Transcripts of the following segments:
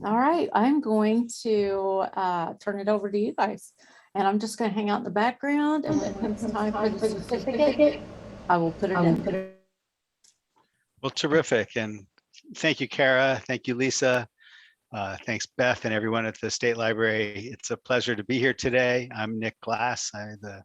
All right, I'm going to turn it over to you guys. And I'm just going to hang out in the background, and when it comes time for the certificate, I will put it in. Well, terrific. And thank you, Kara. Thank you, Lisa. Thanks, Beth, and everyone at the State Library. It's a pleasure to be here today. I'm Nick Glass. I'm the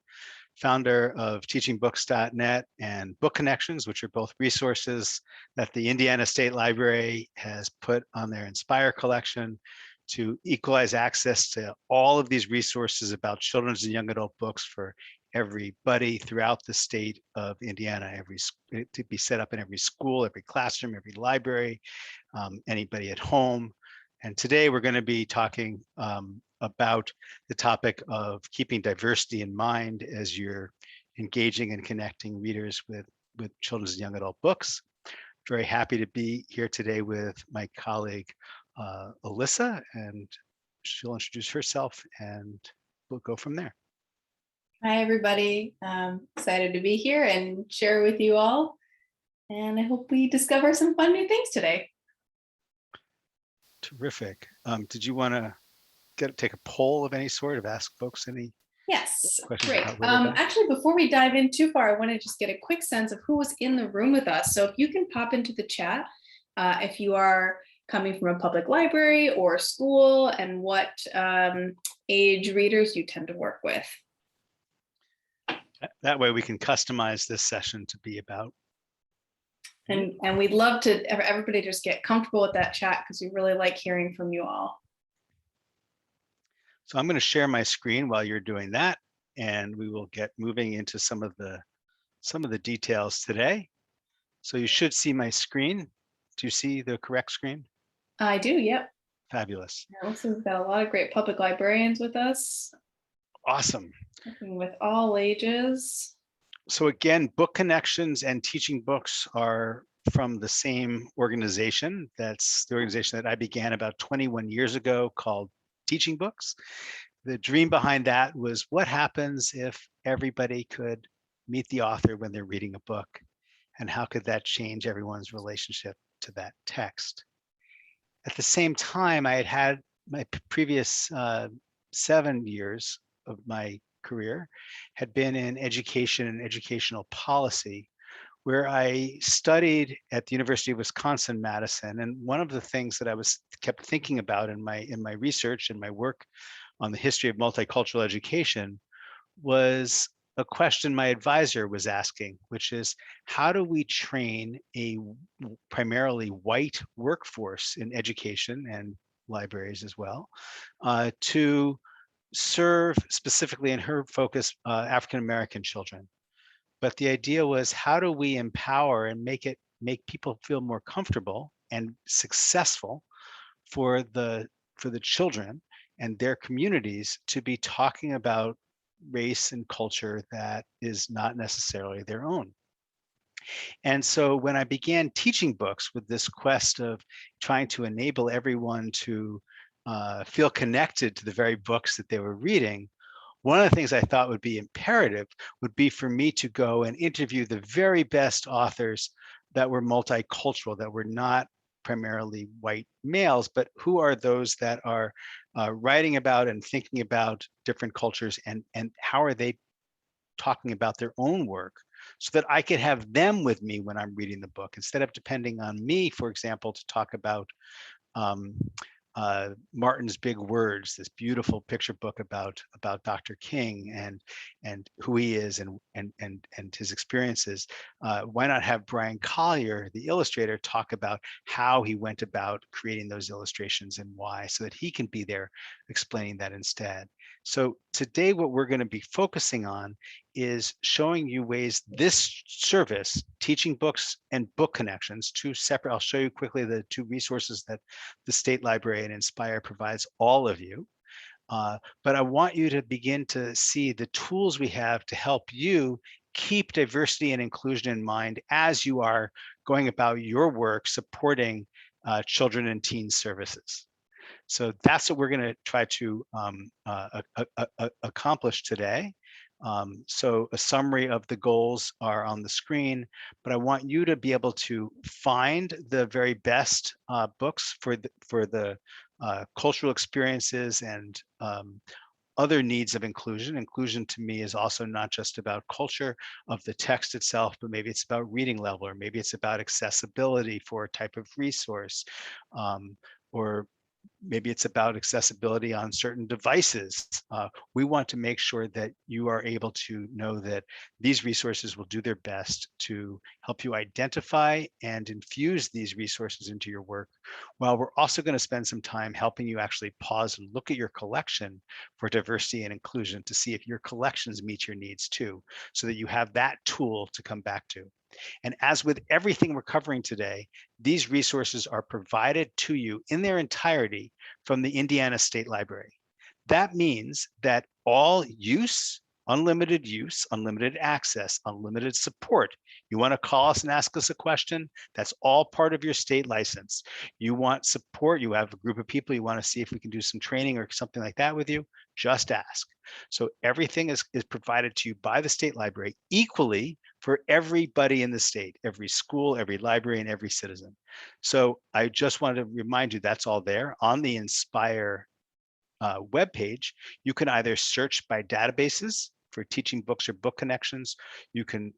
founder of TeachingBooks.net and Book Connections, which are both resources that the Indiana State Library has put on their Inspire collection to equalize access to all of these resources about children's and young adult books for everybody throughout the state of Indiana, to be set up in every school, every classroom, every library, anybody at home. And today we're going to be talking about the topic of keeping diversity in mind as you're engaging and connecting readers with children's and young adult books. Very happy to be here today with my colleague, Alyssa, and she'll introduce herself and we'll go from there. Hi, everybody. Excited to be here and share with you all. And I hope we discover some fun new things today. Terrific. Did you want to take a poll of any sort, of ask folks any? Yes, questions great. about where we're going? Actually, before we dive in too far, I want to just get a quick sense of who was in the room with us. So if you can pop into the chat, if you are coming from a public library or school, and what age readers you tend to work with. That way we can customize this session to be about. And we'd love to everybody just get comfortable with that chat, because we really like hearing from you all. So I'm going to share my screen while you're doing that, and we will get moving into some of the details today. So you should see my screen. Do you see the correct screen? I do, yep. Fabulous. Also, we've got a lot of great public librarians with us. Awesome. Working with all ages. So again, Book Connections and Teaching Books are from the same organization. That's the organization that I began about 21 years ago, called TeachingBooks. The dream behind that was, what happens if everybody could meet the author when they're reading a book? And how could that change everyone's relationship to that text? At the same time, I had my previous 7 years of my career had been in education and educational policy, where I studied at the University of Wisconsin-Madison. And one of the things that I kept thinking about in my research and my work on the history of multicultural education was a question my advisor was asking, which is, how do we train a primarily white workforce in education and libraries as well, to serve, specifically in her focus, African-American children? But the idea was, how do we empower and make people feel more comfortable and successful for the children and their communities to be talking about race and culture that is not necessarily their own. And so when I began teaching books with this quest of trying to enable everyone to feel connected to the very books that they were reading, one of the things I thought would be imperative would be for me to go and interview the very best authors that were multicultural, that were not primarily white males, but who are those that are writing about and thinking about different cultures, and how are they talking about their own work, so that I could have them with me when I'm reading the book, instead of depending on me, for example, to talk about Martin's Big Words, this beautiful picture book about Dr. King and who he is and his experiences. Why not have Brian Collier, the illustrator, talk about how he went about creating those illustrations and why, so that he can be there explaining that instead. So today what we're going to be focusing on is showing you ways this service, Teaching Books and Book Connections, two separate, I'll show you quickly the two resources that the State Library and Inspire provides all of you. But I want you to begin to see the tools we have to help you keep diversity and inclusion in mind as you are going about your work supporting children and teen services. So that's what we're going to try to accomplish today. So a summary of the goals are on the screen, but I want you to be able to find the very best books for the cultural experiences and other needs of inclusion. Inclusion to me is also not just about culture of the text itself, but maybe it's about reading level, or maybe it's about accessibility for a type of resource, or maybe it's about accessibility on certain devices. We want to make sure that you are able to know that these resources will do their best to help you identify and infuse these resources into your work, while we're also going to spend some time helping you actually pause and look at your collection for diversity and inclusion to see if your collections meet your needs too, so that you have that tool to come back to. And as with everything we're covering today, these resources are provided to you in their entirety from the Indiana State Library. That means that all use, unlimited access, unlimited support. You want to call us and ask us a question, that's all part of your state license. You want support, you have a group of people, you want to see if we can do some training or something like that with you, just ask. So everything is provided to you by the state library equally for everybody in the state, every school, every library, and every citizen. So I just wanted to remind you that's all there on the Inspire webpage. You can either search by databases for teaching books or book connections. You can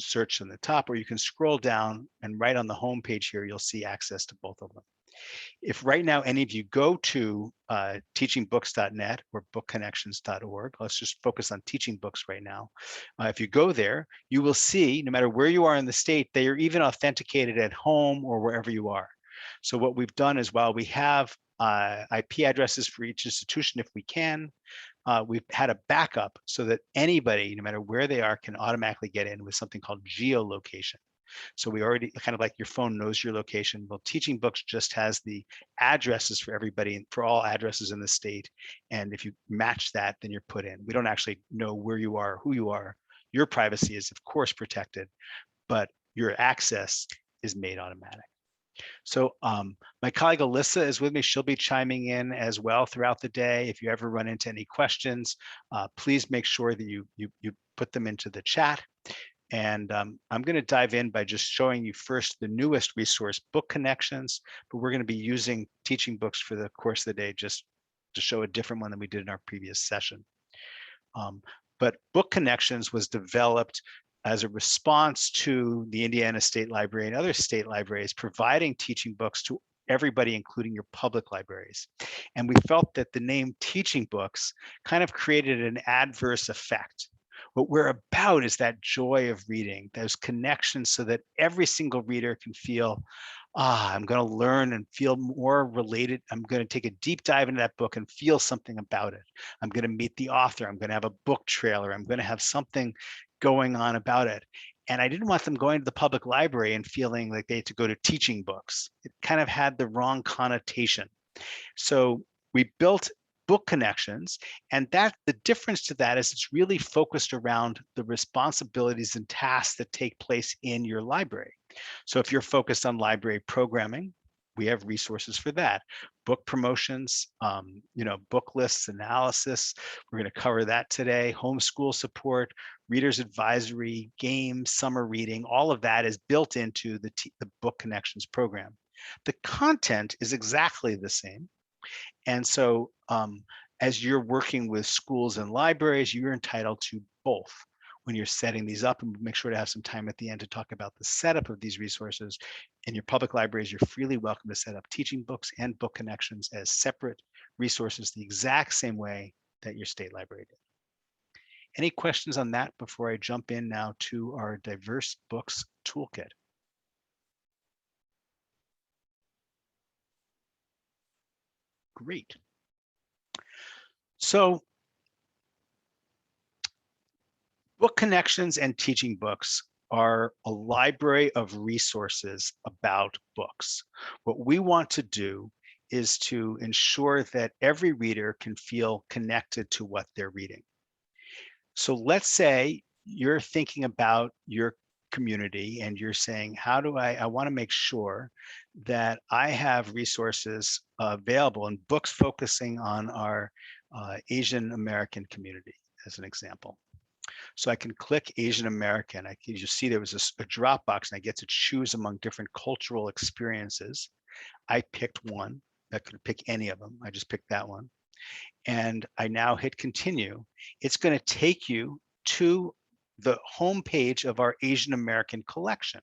search on the top, or you can scroll down, and right on the home page here, you'll see access to both of them. If right now any of you go to teachingbooks.net or bookconnections.org, let's just focus on teaching books right now. If you go there, you will see, no matter where you are in the state, they are even authenticated at home or wherever you are. So what we've done is, while we have IP addresses for each institution if we can, we've had a backup so that anybody, no matter where they are, can automatically get in with something called geolocation. So we already, kind of like your phone knows your location. Well, Teaching Books just has the addresses for everybody, for all addresses in the state. And if you match that, then you're put in. We don't actually know where you are, who you are. Your privacy is, of course, protected, but your access is made automatic. So my colleague Alyssa is with me. She'll be chiming in as well throughout the day. If you ever run into any questions, please make sure that you put them into the chat. And I'm going to dive in by just showing you first the newest resource, Book Connections, but we're going to be using Teaching Books for the course of the day just to show a different one than we did in our previous session. But Book Connections was developed as a response to the Indiana State Library and other state libraries providing teaching books to everybody, including your public libraries. And we felt that the name Teaching Books kind of created an adverse effect. What we're about is that joy of reading, those connections, so that every single reader can feel, I'm going to learn and feel more related. I'm going to take a deep dive into that book and feel something about it. I'm going to meet the author. I'm going to have a book trailer. I'm going to have something going on about it. And I didn't want them going to the public library and feeling like they had to go to Teaching Books. It kind of had the wrong connotation. So we built Book Connections, and that the difference to that is it's really focused around the responsibilities and tasks that take place in your library. So if you're focused on library programming, we have resources for that. Book promotions, book lists, analysis. We're going to cover that today. Homeschool support, readers advisory, games, summer reading. All of that is built into the Book Connections program. The content is exactly the same. And so as you're working with schools and libraries, you're entitled to both when you're setting these up, and make sure to have some time at the end to talk about the setup of these resources. In your public libraries, you're freely welcome to set up Teaching Books and Book Connections as separate resources the exact same way that your state library did. Any questions on that before I jump in now to our Diverse Books Toolkit? Great. So Book Connections and Teaching Books are a library of resources about books. What we want to do is to ensure that every reader can feel connected to what they're reading. So let's say you're thinking about your community and you're saying, how do I want to make sure that I have resources available and books focusing on our Asian American community, as an example. So I can click Asian American. You see there was a drop box and I get to choose among different cultural experiences. I picked one, I could pick any of them. I just picked that one. And I now hit continue. It's going to take you to the home page of our Asian American collection,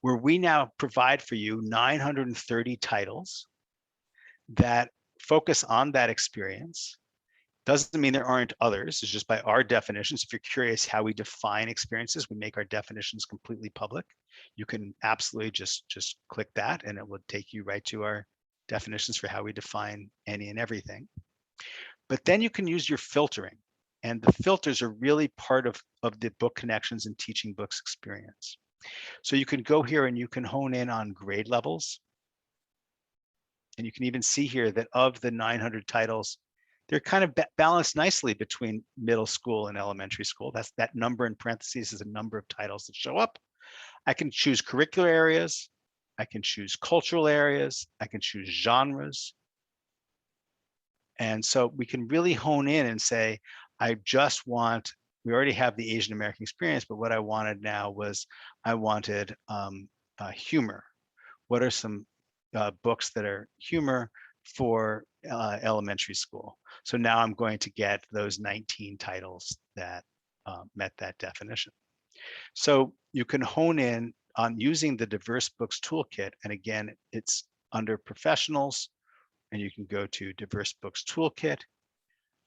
where we now provide for you 930 titles that focus on that experience. Doesn't mean there aren't others. It's just by our definitions. If you're curious how we define experiences, we make our definitions completely public. You can absolutely just click that and it will take you right to our definitions for how we define any and everything. But then you can use your filtering. And the filters are really part of the book connections and teaching books experience. So you can go here and you can hone in on grade levels. And you can even see here that of the 900 titles, they're kind of balanced nicely between middle school and elementary school. That's that number in parentheses is a number of titles that show up. I can choose curricular areas. I can choose cultural areas. I can choose genres. And so we can really hone in and say, I just want, we already have the Asian American experience, but what I wanted now was I wanted humor. What are some books that are humor for elementary school? So now I'm going to get those 19 titles that met that definition. So you can hone in on using the Diverse Books Toolkit. And again, it's under professionals, and you can go to Diverse Books Toolkit.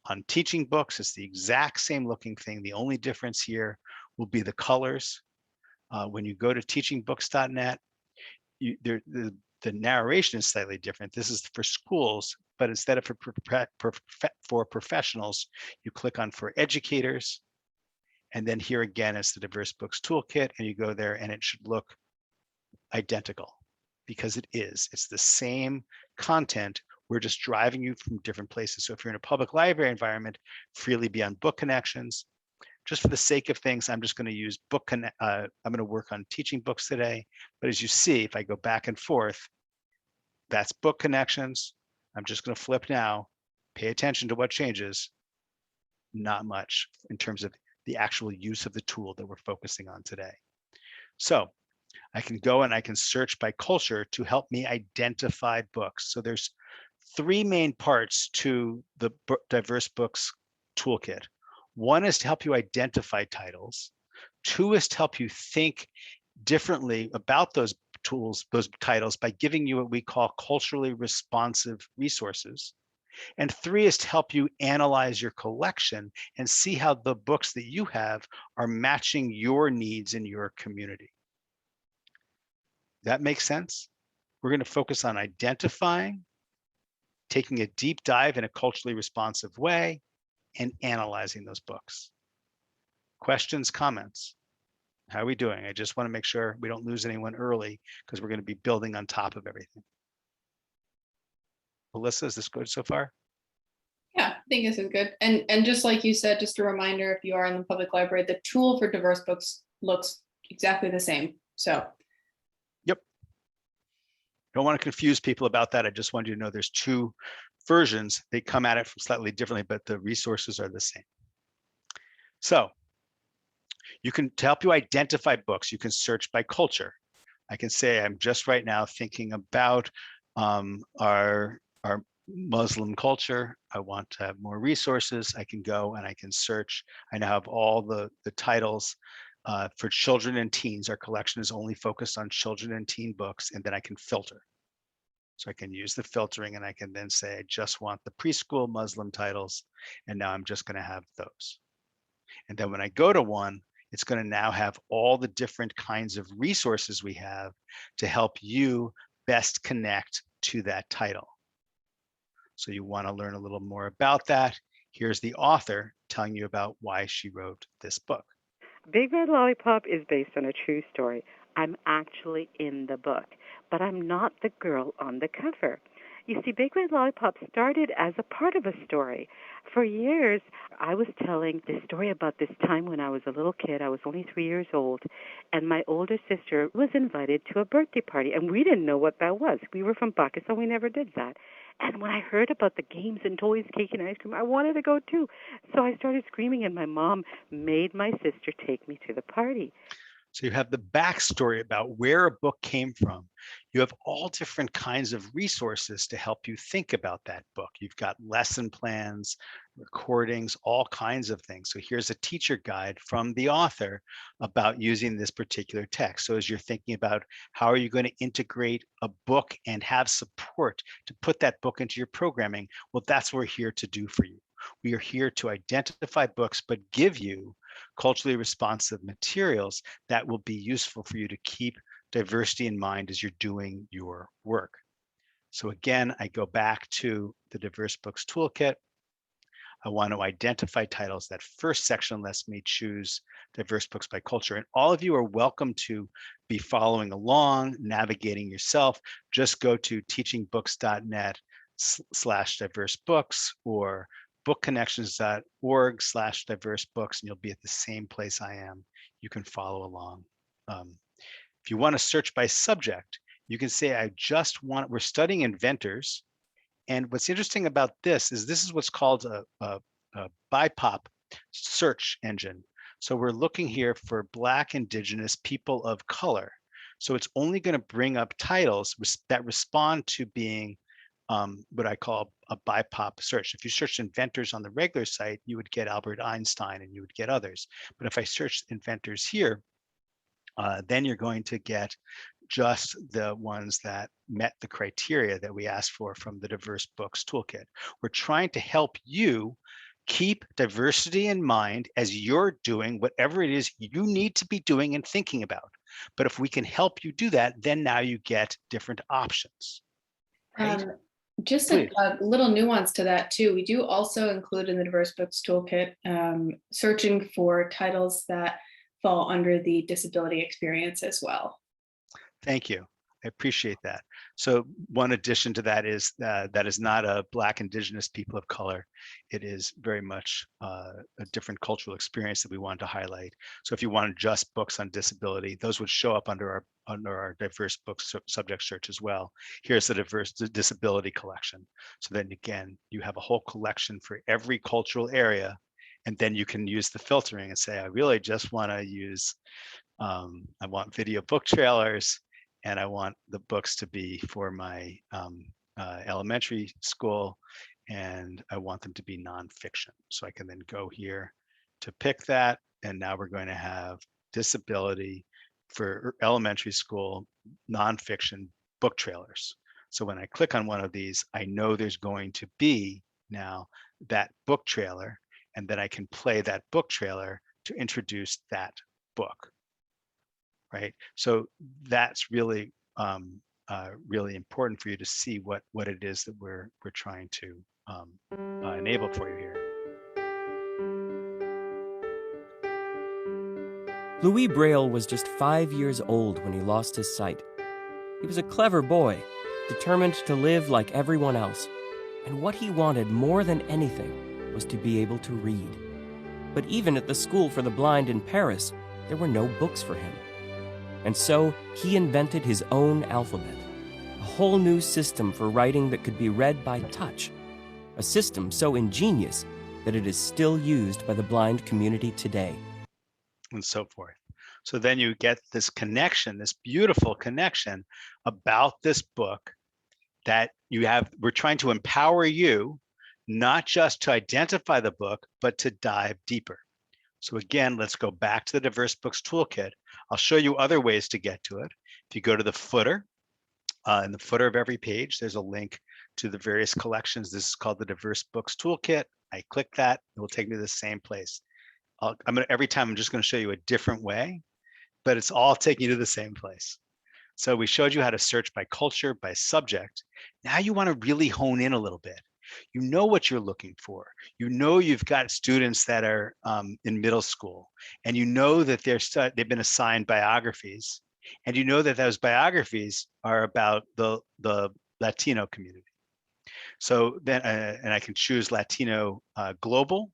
On teaching books, it's the exact same looking thing. The only difference here will be the colors. When you go to teachingbooks.net, the narration is slightly different. This is for schools, but instead of for professionals, you click on for educators. And then here again, it's the Diverse Books Toolkit, and you go there and it should look identical because it is. It's the same content. We're just driving you from different places. So if you're in a public library environment, freely be on book connections. Just for the sake of things, I'm just going to use I'm going to work on teaching books today. But as you see, if I go back and forth, that's book connections. I'm just going to flip now. Pay attention to what changes. Not much in terms of the actual use of the tool that we're focusing on today. So I can go and I can search by culture to help me identify books. So there's three main parts to the Diverse Books Toolkit. One is to help you identify titles. Two is to help you think differently about those titles by giving you what we call culturally responsive resources. And three is to help you analyze your collection and see how the books that you have are matching your needs in your community. That makes sense? We're going to focus on identifying, taking a deep dive in a culturally responsive way, and analyzing those books. Questions, comments? How are we doing? I just want to make sure we don't lose anyone early because we're going to be building on top of everything. Melissa, is this good so far? Yeah, I think this is good. And just like you said, just a reminder, if you are in the public library, the tool for Diverse Books looks exactly the same. So. Yep. Don't want to confuse people about that. I just wanted you to know there's two versions. They come at it from slightly differently, but the resources are the same. So you can, to help you identify books, you can search by culture. I can say I'm just right now thinking about our Muslim culture. I want to have more resources. I can go and I can search. I now have all the titles for children and teens. Our collection is only focused on children and teen books, and then I can filter. So I can use the filtering and I can then say, I just want the preschool Muslim titles. And now I'm just going to have those. And then when I go to one, it's going to now have all the different kinds of resources we have to help you best connect to that title. So you want to learn a little more about that. Here's the author telling you about why she wrote this book. Big Red Lollipop is based on a true story. I'm actually in the book, but I'm not the girl on the cover. You see, Big Red Lollipop started as a part of a story. For years, I was telling this story about this time when I was a little kid. I was only 3 years old, and my older sister was invited to a birthday party, and we didn't know what that was. We were from Buckus, so we never did that. And when I heard about the games and toys, cake and ice cream, I wanted to go too. So I started screaming, and my mom made my sister take me to the party. So you have the backstory about where a book came from. You have all different kinds of resources to help you think about that book. You've got lesson plans, recordings, all kinds of things. So here's a teacher guide from the author about using this particular text. So as you're thinking about how are you going to integrate a book and have support to put that book into your programming, well, that's what we're here to do for you. We are here to identify books, but give you culturally responsive materials that will be useful for you to keep diversity in mind as you're doing your work. So again, I go back to the Diverse Books Toolkit. I want to identify titles. That first section lets me choose diverse books by culture. And all of you are welcome to be following along, navigating yourself. Just go to teachingbooks.net/diverse books or bookconnections.org/diverse books, and you'll be at the same place I am. You can follow along. If you want to search by subject, you can say, we're studying inventors. And what's interesting about this is what's called a BIPOP search engine. So we're looking here for Black, Indigenous, people of color. So it's only going to bring up titles that respond to being what I call a BIPOP search. If you search inventors on the regular site, you would get Albert Einstein and you would get others. But if I search inventors here, then you're going to get just the ones that met the criteria that we asked for from the Diverse Books Toolkit. We're trying to help you keep diversity in mind as you're doing whatever it is you need to be doing and thinking about. But if we can help you do that, then now you get different options. Right? Just a little nuance to that too. We do also include in the Diverse Books Toolkit searching for titles that fall under the disability experience as well. Thank you. I appreciate that. So one addition to that is that is not a Black, Indigenous, people of color. It is very much a different cultural experience that we wanted to highlight. So if you wanted just books on disability, those would show up under our diverse books subject search as well. Here's the diverse disability collection. So then again, you have a whole collection for every cultural area, and then you can use the filtering and say, I really just want to use, I want video book trailers, and I want the books to be for my elementary school, and I want them to be nonfiction. So I can then go here to pick that, and now we're going to have disability for elementary school nonfiction book trailers. So when I click on one of these, I know there's going to be now that book trailer, and then I can play that book trailer to introduce that book. Right, so that's really really important for you to see what it is that we're trying to enable for you here. Louis Braille was just 5 years old when he lost his sight. He was a clever boy, determined to live like everyone else, and what he wanted more than anything was to be able to read. But even at the school for the blind in Paris, there were no books for him. And so he invented his own alphabet, a whole new system for writing that could be read by touch, a system so ingenious that it is still used by the blind community today. And so forth. So then you get this connection, this beautiful connection about this book that you have. We're trying to empower you not just to identify the book, but to dive deeper. So again, let's go back to the Diverse Books Toolkit. I'll show you other ways to get to it. If you go to the footer, in the footer of every page, there's a link to the various collections. This is called the Diverse Books Toolkit. I click that, it will take me to the same place. Every time I'm just going to show you a different way, but it's all taking you to the same place. So we showed you how to search by culture, by subject. Now you want to really hone in a little bit. You know what you're looking for. You know you've got students that are in middle school, and you know that they've been assigned biographies, and you know that those biographies are about the Latino community. So then, and I can choose Latino global,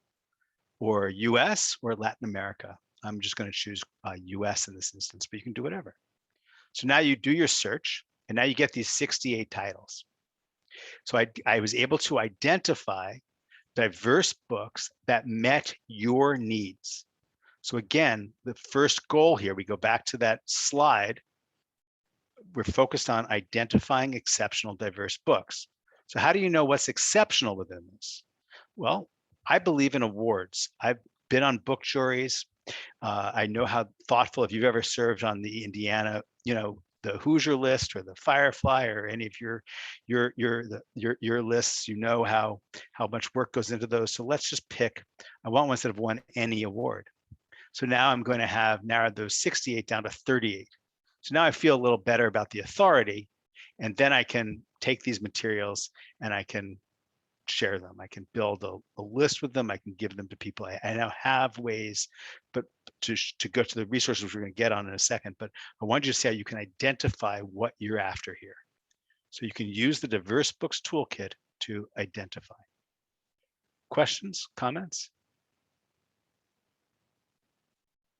or US, or Latin America. I'm just going to choose US in this instance, but you can do whatever. So now you do your search, and now you get these 68 titles. So I was able to identify diverse books that met your needs. So again, the first goal here, we go back to that slide. We're focused on identifying exceptional, diverse books. So how do you know what's exceptional within this? Well, I believe in awards. I've been on book juries. I know how thoughtful, if you've ever served on the Indiana, the Hoosier list or the Firefly or any of your lists, you know how much work goes into those. So let's just pick, I want ones that have won any award. So now I'm going to have narrowed those 68 down to 38. So now I feel a little better about the authority, and then I can take these materials and I can share them. I can build a list with them. I can give them to people. I now have ways, but to go to the resources which we're going to get on in a second, but I want you to see how you can identify what you're after here. So you can use the Diverse Books Toolkit to identify. Questions, comments?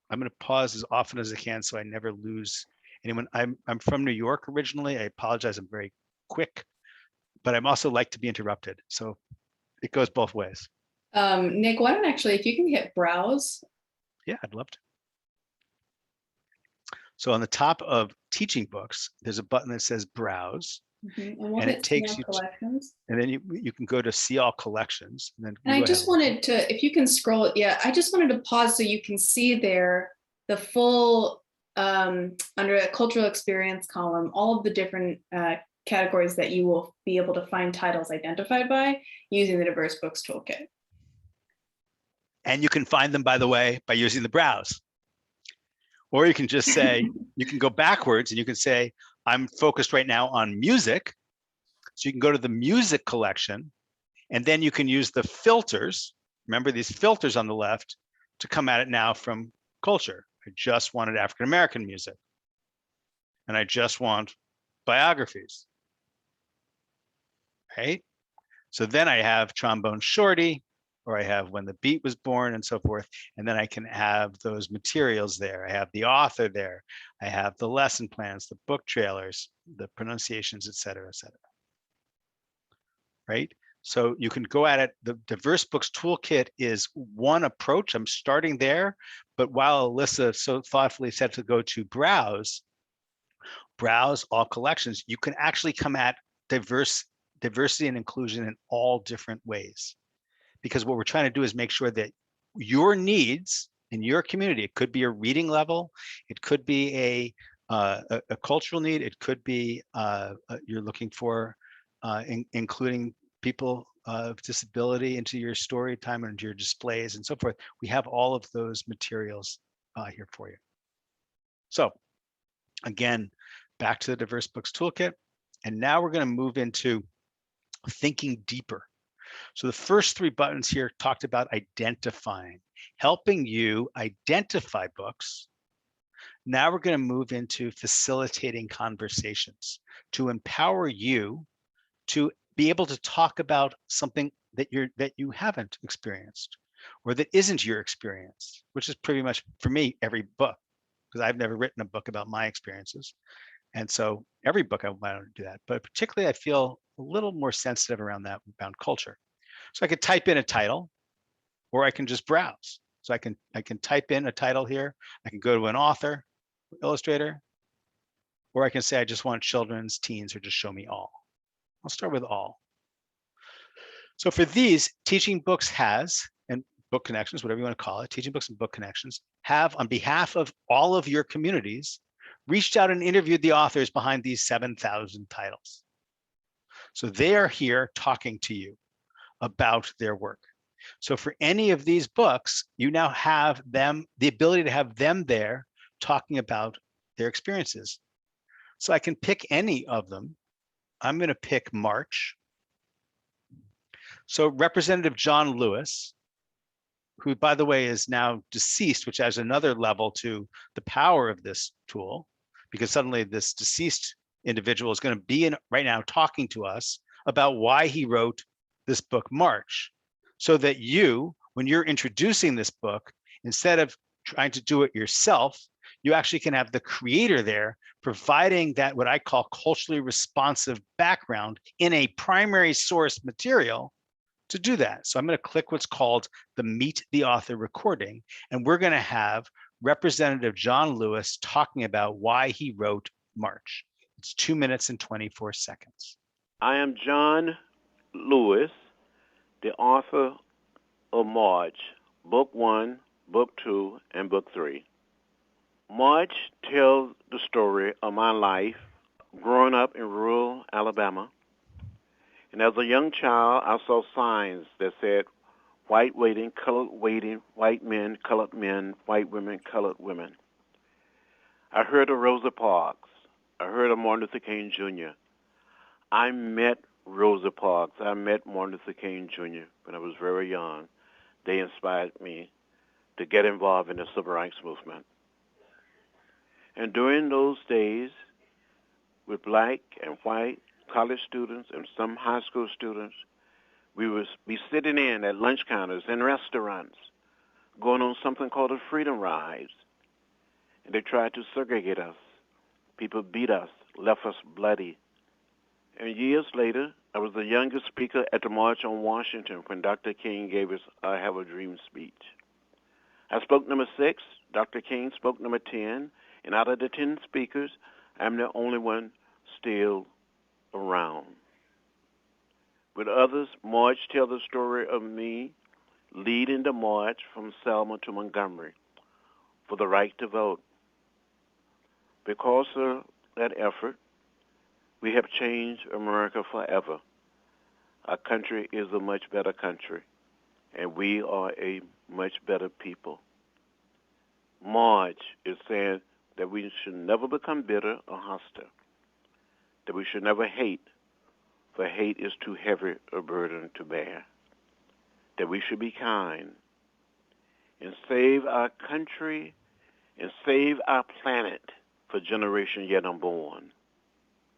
I'm going to pause as often as I can so I never lose anyone. I'm from New York originally. I apologize. I'm very quick, but I'm also like to be interrupted. So it goes both ways. Nick, why don't actually, if you can hit browse. Yeah, I'd love to. So on the top of TeachingBooks, there's a button that says browse. And we'll And hit it takes Small you collections. And then you can go to see all collections. And then And you I go just ahead. wanted to, if you can scroll it, yeah, I just wanted to pause so you can see there the full, under a cultural experience column, all of the different categories that you will be able to find titles identified by using the Diverse Books Toolkit. And you can find them, by the way, by using the browse. Or you can just say, you can go backwards and you can say, I'm focused right now on music. So you can go to the music collection, and then you can use the filters. Remember these filters on the left to come at it now from culture. I just wanted African-American music. And I just want biographies. Right? So then I have Trombone Shorty, or I have When the Beat Was Born and so forth. And then I can have those materials there. I have the author there. I have the lesson plans, the book trailers, the pronunciations, et cetera, et cetera. Right? So you can go at it. The Diverse Books Toolkit is one approach. I'm starting there, but while Alyssa so thoughtfully said to go to browse all collections, you can actually come at diversity and inclusion in all different ways. Because what we're trying to do is make sure that your needs in your community, it could be a reading level, it could be a cultural need, it could be you're looking for including people of disability into your story time and your displays and so forth. We have all of those materials here for you. So again, back to the Diverse Books Toolkit. And now we're going to move into thinking deeper. So the first three buttons here talked about identifying, helping you identify books. Now we're going to move into facilitating conversations to empower you to be able to talk about something that you haven't experienced or that isn't your experience, which is pretty much for me every book, because I've never written a book about my experiences. And so every book I want to do that, but particularly I feel a little more sensitive around that, around culture. So I could type in a title, or I can just browse. So I can type in a title here. I can go to an author, illustrator, or I can say I just want children's, teens, or just show me all. I'll start with all. So for these, TeachingBooks has, and Book Connections, whatever you want to call it, TeachingBooks and Book Connections have, on behalf of all of your communities, reached out and interviewed the authors behind these 7,000 titles. So they are here talking to you about their work. So for any of these books, you now have them, the ability to have them there talking about their experiences. So I can pick any of them. I'm going to pick March. So Representative John Lewis, who, by the way, is now deceased, which adds another level to the power of this tool, because suddenly this deceased individual is going to be in right now talking to us about why he wrote this book, March, so that you, when you're introducing this book, instead of trying to do it yourself, you actually can have the creator there providing that what I call culturally responsive background in a primary source material to do that. So I'm going to click what's called the Meet the Author recording, and we're going to have Representative John Lewis talking about why he wrote March. It's 2 minutes and 24 seconds. I am John Lewis, the author of March, Book 1, Book 2, and Book 3. March tells the story of my life growing up in rural Alabama. And as a young child, I saw signs that said, white waiting, white men, white women, colored women. I heard of Rosa Parks. I heard of Martin Luther King Jr. I met Rosa Parks. I met Martin Luther King Jr. when I was very young. They inspired me to get involved in the civil rights movement. And during those days, with black and white college students and some high school students, we would be sitting in at lunch counters in restaurants, going on something called a freedom ride. And they tried to segregate us. People beat us, left us bloody. And years later, I was the youngest speaker at the March on Washington when Dr. King gave his I Have a Dream speech. I spoke number 6, Dr. King spoke number 10, and out of the 10 speakers, I'm the only one still around. With others, March tells the story of me leading the march from Selma to Montgomery for the right to vote. Because of that effort, we have changed America forever. Our country is a much better country, and we are a much better people. March is saying that we should never become bitter or hostile, that we should never hate, for hate is too heavy a burden to bear, that we should be kind and save our country and save our planet for generations yet unborn,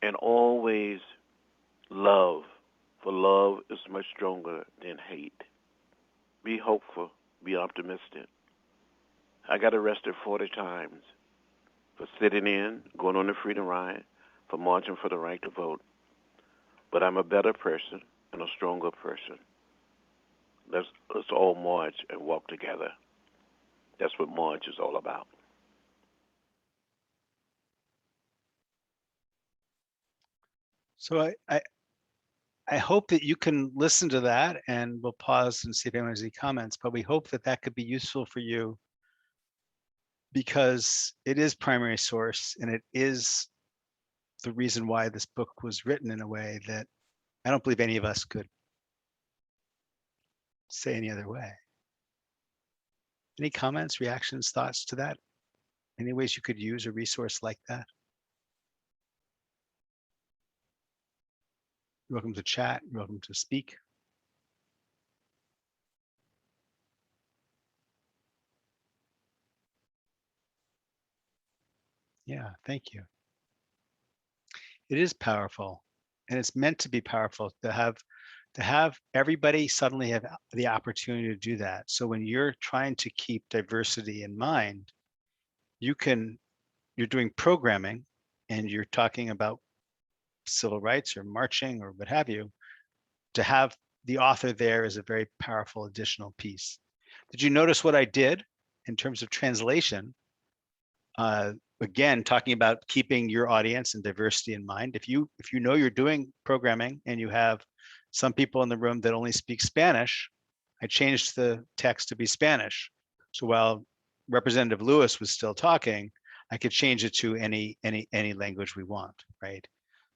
and always love, for love is much stronger than hate. Be hopeful, be optimistic. I got arrested 40 times for sitting in, going on the freedom ride, for marching for the right to vote. But I'm a better person and a stronger person. Let's all march and walk together. That's what March is all about. So I hope that you can listen to that, and we'll pause and see if anyone has any comments, but we hope that that could be useful for you, because it is primary source, and it is the reason why this book was written in a way that I don't believe any of us could say any other way. Any comments, reactions, thoughts to that? Any ways you could use a resource like that? You're welcome to chat, you're welcome to speak. Yeah, thank you. It is powerful, and it's meant to be powerful to have everybody suddenly have the opportunity to do that. So when you're trying to keep diversity in mind, you're doing programming and you're talking about civil rights or marching or what have you, to have the author there is a very powerful additional piece. Did you notice what I did in terms of translation? Again, talking about keeping your audience and diversity in mind. If you know you're doing programming and you have some people in the room that only speak Spanish, I changed the text to be Spanish. So while Representative Lewis was still talking, I could change it to any language we want, right?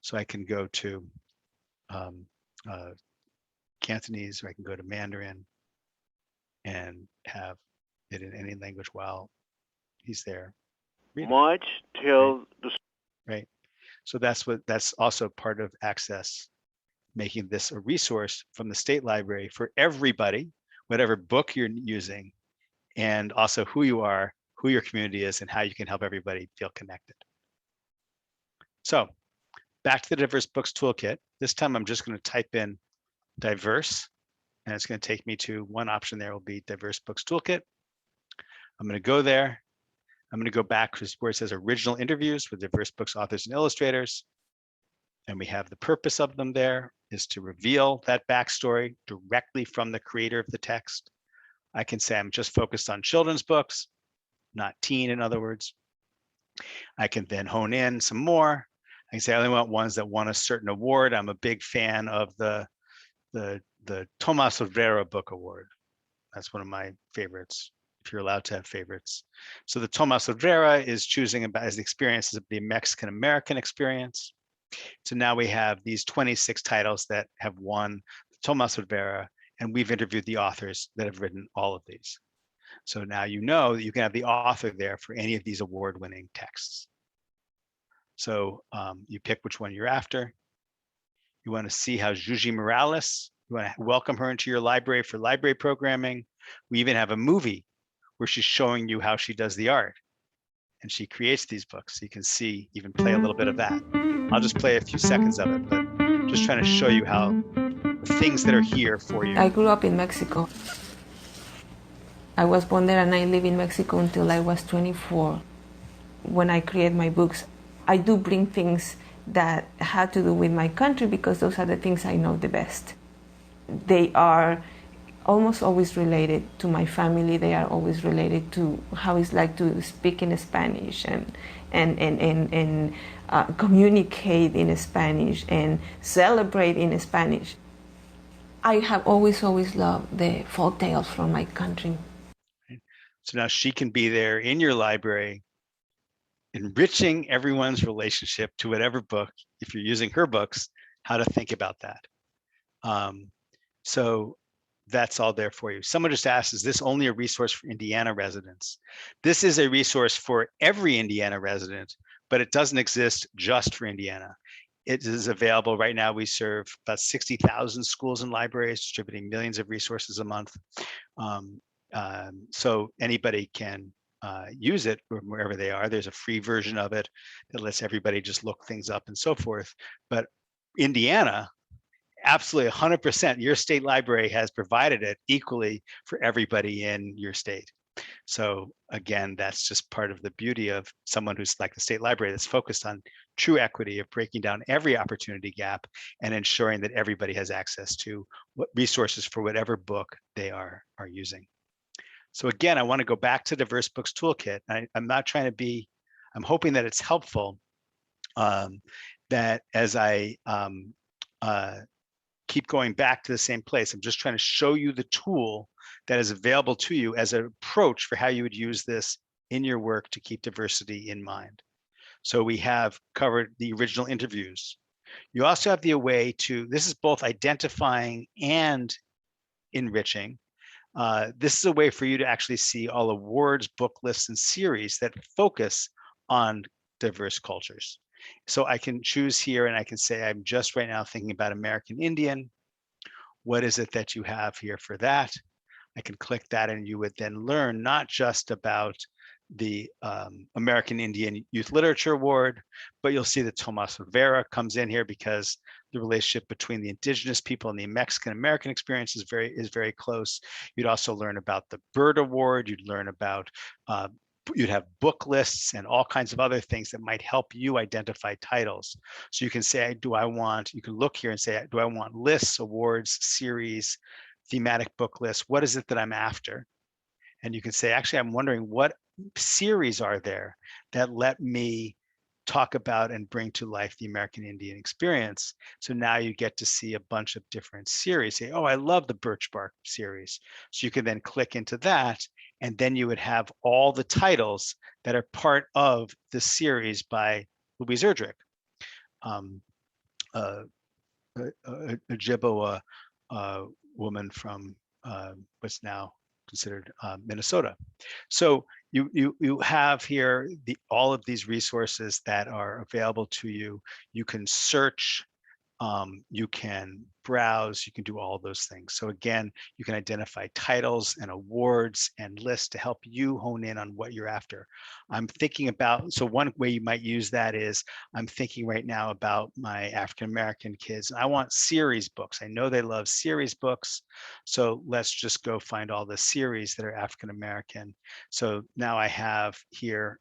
So I can go to Cantonese, or I can go to Mandarin and have it in any language while he's there reading. March tells the right. So that's also part of Access, making this a resource from the state library for everybody, whatever book you're using, and also who you are, who your community is, and how you can help everybody feel connected. So back to the Diverse Books Toolkit. This time I'm just going to type in diverse, and it's going to take me to one option. There will be Diverse Books Toolkit. I'm going to go there. I'm going to go back to where it says original interviews with diverse books, authors, and illustrators. And we have the purpose of them there. is to reveal that backstory directly from the creator of the text. I can say I'm just focused on children's books, not teen, in other words. I can then hone in some more. I can say I only want ones that won a certain award. I'm a big fan of the Tomás Rivera Book Award. That's one of my favorites, if you're allowed to have favorites. So the Tomás Rivera is choosing about as the experiences of the Mexican-American experience. So now we have these 26 titles that have won the Tomás Rivera, and we've interviewed the authors that have written all of these. So now you know that you can have the author there for any of these award-winning texts. So you pick which one you're after. You want to see how Juji Morales, you want to welcome her into your library for library programming. We even have a movie where she's showing you how she does the art. And she creates these books. So you can see, even play a little bit of that. I'll just play a few seconds of it, but just trying to show you how the things that are here for you. I grew up in Mexico. I was born there and I lived in Mexico until I was 24. When I create my books, I do bring things that have to do with my country because those are the things I know the best. They are almost always related to my family. They are always related to how it's like to speak in Spanish and communicate in Spanish and celebrate in Spanish. I have always loved the folk tales from my country. So now she can be there in your library, enriching everyone's relationship to whatever book, if you're using her books, how to think about that. So that's all there for you. Someone just asked, is this only a resource for Indiana residents? This is a resource for every Indiana resident, but it doesn't exist just for Indiana. It is available right now. We serve about 60,000 schools and libraries, distributing millions of resources a month. So anybody can use it wherever they are. There's a free version of it that lets everybody just look things up and so forth. But Indiana, absolutely 100%, your state library has provided it equally for everybody in your state. So again, that's just part of the beauty of someone who's like the state library that's focused on true equity, of breaking down every opportunity gap and ensuring that everybody has access to what resources for whatever book they are using. So again, I want to go back to Diverse Books Toolkit. I'm not trying to be, I'm hoping that it's helpful, that as I keep going back to the same place, I'm just trying to show you the tool that is available to you as an approach for how you would use this in your work to keep diversity in mind. So we have covered the original interviews. You also have the way to, this is both identifying and enriching. This is a way for you to actually see all awards, book lists, and series that focus on diverse cultures. So I can choose here and I can say, I'm just right now thinking about American Indian. What is it that you have here for that? I can click that and you would then learn not just about the American Indian Youth Literature Award, but you'll see that Tomás Rivera comes in here because the relationship between the indigenous people and the Mexican-American experience is very close. You'd also learn about the Bird Award. You'd learn about, you'd have book lists and all kinds of other things that might help you identify titles. So you can say, you can look here and say, do I want lists, awards, series, thematic book lists? What is it that I'm after? And you can say, actually, I'm wondering what series are there that let me talk about and bring to life the American Indian experience. So now you get to see a bunch of different series. Say, oh, I love the Birch Bark series. So you can then click into that, and then you would have all the titles that are part of the series by Louise Erdrich, a Ojibwa woman from what's now considered Minnesota. So you have here all of these resources that are available to you. You can search, you can browse, you can do all those things. So again, you can identify titles and awards and lists to help you hone in on what you're after. I'm thinking about, so one way you might use that is, I'm thinking right now about my African-American kids. I want series books. I know they love series books. So let's just go find all the series that are African-American. So now I have here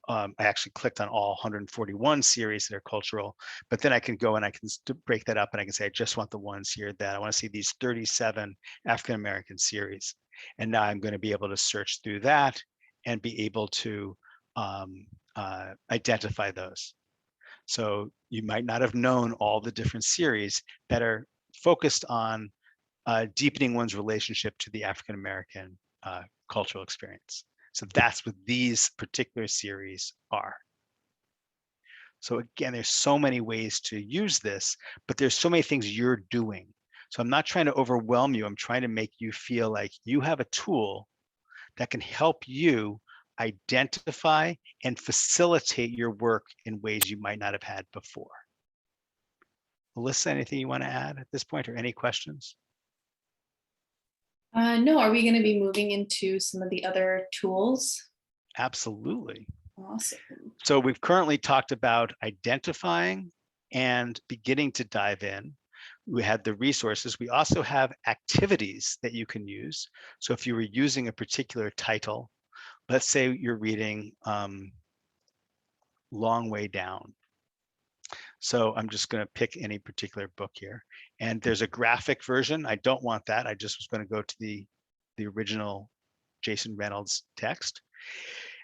I actually clicked on all 141 series that are cultural, but then I can go and I can break that up and I can say, I just want the ones here that I want to see these 37 African-American series. And now I'm going to be able to search through that and be able to identify those. So you might not have known all the different series that are focused on deepening one's relationship to the African-American cultural experience. So that's what these particular series are. So again, there's so many ways to use this, but there's so many things you're doing. So I'm not trying to overwhelm you. I'm trying to make you feel like you have a tool that can help you identify and facilitate your work in ways you might not have had before. Melissa, anything you want to add at this point or any questions? No, are we going to be moving into some of the other tools? Absolutely. Awesome. So we've currently talked about identifying and beginning to dive in. We had the resources. We also have activities that you can use. So if you were using a particular title, let's say you're reading Long Way Down. So I'm just going to pick any particular book here. And there's a graphic version. I don't want that. I just was going to go to the original Jason Reynolds text.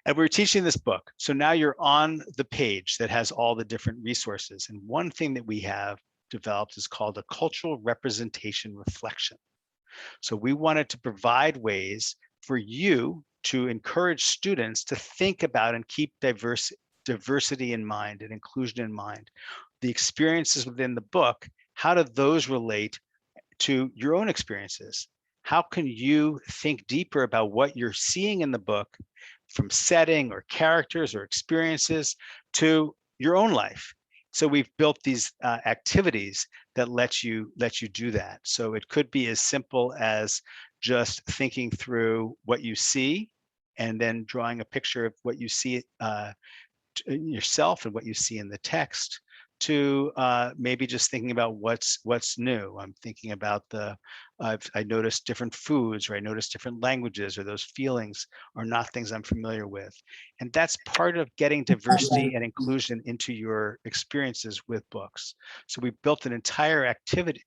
And we're teaching this book. So now you're on the page that has all the different resources. And one thing that we have developed is called a cultural representation reflection. So we wanted to provide ways for you to encourage students to think about and keep diversity in mind and inclusion in mind. The experiences within the book, how do those relate to your own experiences? How can you think deeper about what you're seeing in the book from setting or characters or experiences to your own life? So we've built these activities that let you do that. So it could be as simple as just thinking through what you see and then drawing a picture of what you see yourself and what you see in the text, to maybe just thinking about what's new. I'm thinking about I noticed different foods, or I noticed different languages, or those feelings are not things I'm familiar with. And that's part of getting diversity and inclusion into your experiences with books. So we built an entire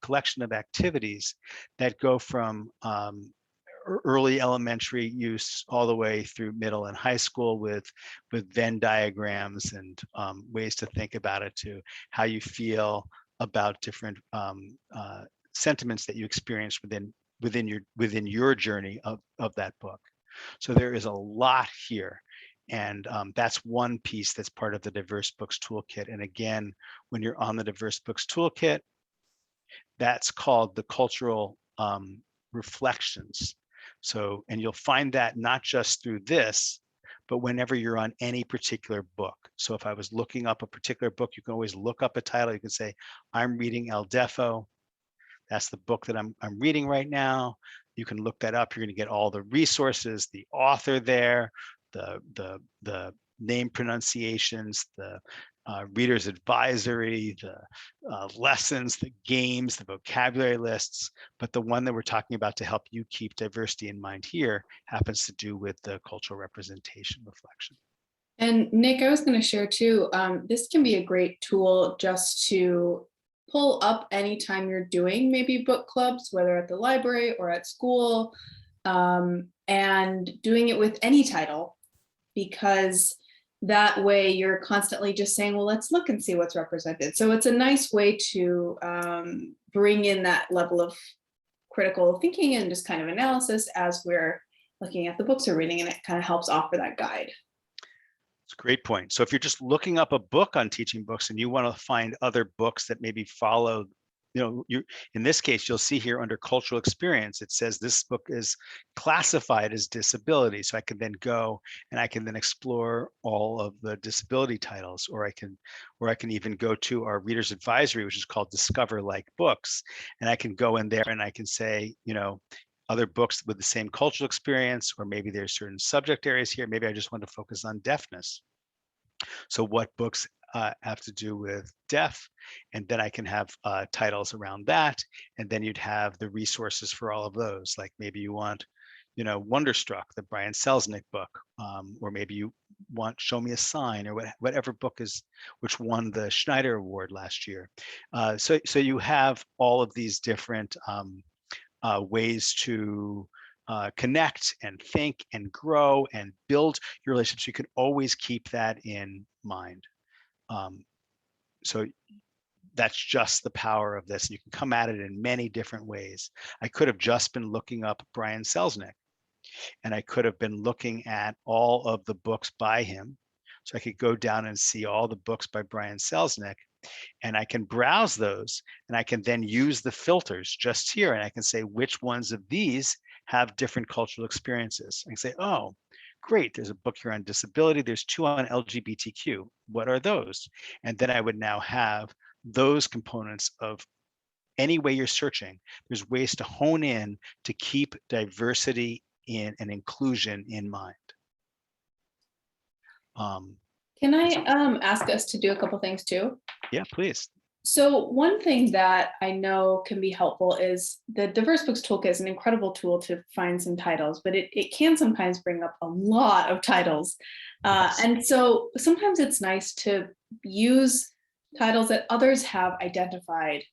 collection of activities that go from early elementary use all the way through middle and high school with Venn diagrams and ways to think about it, to how you feel about different sentiments that you experience within your journey of that book. So there is a lot here. And that's one piece that's part of the Diverse Books Toolkit. And again, when you're on the Diverse Books Toolkit, that's called the cultural reflections. So, and you'll find that not just through this, but whenever you're on any particular book. So if I was looking up a particular book, you can always look up a title. You can say, I'm reading El Defo. That's the book that I'm reading right now. You can look that up. You're going to get all the resources, the author there, the name pronunciations, the reader's advisory, the lessons, the games, the vocabulary lists. But the one that we're talking about to help you keep diversity in mind here happens to do with the cultural representation reflection. And Nick, I was going to share too, this can be a great tool just to pull up anytime you're doing maybe book clubs, whether at the library or at school, and doing it with any title, because that way you're constantly just saying, well, let's look and see what's represented. So it's a nice way to bring in that level of critical thinking and just kind of analysis as we're looking at the books we're reading, and it kind of helps offer that guide. It's a great point. So if you're just looking up a book on TeachingBooks and you want to find other books that maybe follow, in this case, you'll see here under cultural experience, it says this book is classified as disability. So I can then go and I can then explore all of the disability titles, or I can even go to our reader's advisory, which is called Discover Like Books. And I can go in there and I can say, other books with the same cultural experience, or maybe there's certain subject areas here. Maybe I just want to focus on deafness. So what books have to do with deaf, and then I can have titles around that, and then you'd have the resources for all of those. Like maybe you want, Wonderstruck, the Brian Selznick book, or maybe you want Show Me a Sign, or whatever book which won the Schneider Award last year. So you have all of these different ways to connect and think and grow and build your relationships. You can always keep that in mind. So that's just the power of this. You can come at it in many different ways. I could have just been looking up Brian Selznick, and I could have been looking at all of the books by him. So I could go down and see all the books by Brian Selznick, and I can browse those, and I can then use the filters just here, and I can say which ones of these have different cultural experiences. I can say, oh, great, there's a book here on disability, there's 2 on LGBTQ. What are those? And then I would now have those components of any way you're searching. There's ways to hone in to keep diversity and inclusion in mind. Can I ask us to do a couple things too? Yeah, please. So one thing that I know can be helpful is the Diverse Books Toolkit is an incredible tool to find some titles, but it can sometimes bring up a lot of titles. Yes. And so sometimes it's nice to use titles that others have identified.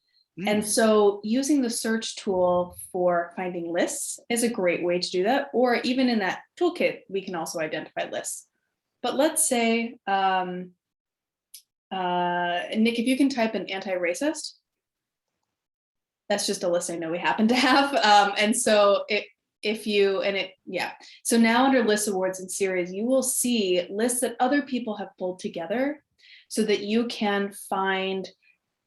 And so using the search tool for finding lists is a great way to do that. Or even in that toolkit, we can also identify lists. But let's say, Nick, if you can type in anti-racist, that's just a list I know we happen to have. And so so now under lists, awards, and series, you will see lists that other people have pulled together so that you can find